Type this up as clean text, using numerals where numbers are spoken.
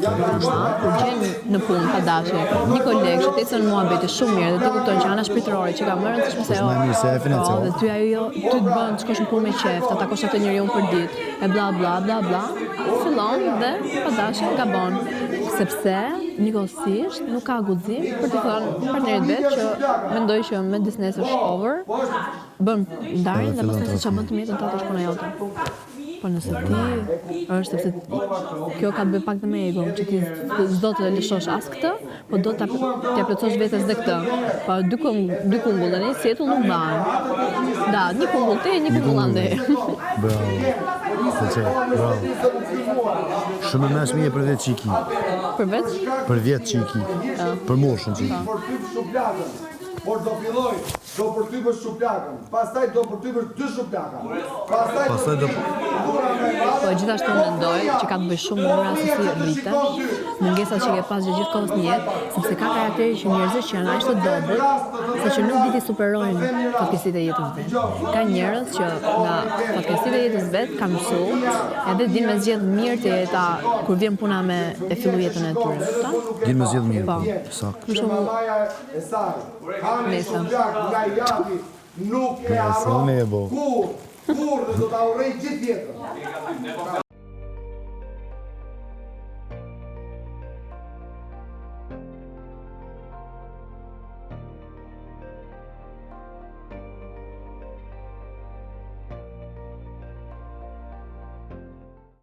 Kur gjen në punë pa dashje, një kolegë që ecën muhabeti shumë mirë dhe ti kupton që ana shpirtërore që ka më rëndësishme se dhe ty ajo ty të bën të shkosh në punë me qejf, ta takosh atë njeriu për ditë, e bla bla bla bla, fillon dhe pa dashje gabon, sepse njëkohësisht nuk ka guxim për të thënë partnerit vet që mendoj që me disnes është over, bën ndarjen dhe pastaj se çfarë bën të mjetën ta është puna jote. Po nëse ti është sepse kjo ka të bëjë pak dhe me ego, që ti s'do të lëshosh as këtë, po do t'ja plotësosh vetes dhe këtë. Po dy kungull dhe një sjetull nuk banë. Da, një kungull te, një kungull ande. Bravo. Shumë më mirë për vetë çiki. Për vetë? Për vjetë çiki. Për moshën çiki. Por do filloj, do përtypësh shuplakën, pastaj do përtypësh 2 shuplaka. Pastaj do Po gjithashtu mendoj që ka të bëjë shumë me rasti si rritesh, mungesat që ke pas gjithë kohës në jetë, sepse ka karakteri që njerëzit që janë aq të dobët, saqë nuk di të superojnë fatkeqësitë e jetës vet. Ka njerëz që nga fatkeqësitë e jetës vet kanë mësuar edhe din me zgjedh mirë të jeta kur vjen puna me e fillu jetën e tyre, kupton? Din me zgjedh mirë. Po. Saktë. Për shembull, E saj, Mesa. nga jati nuk e harron kur dhe do ta urrej gjithë jetën.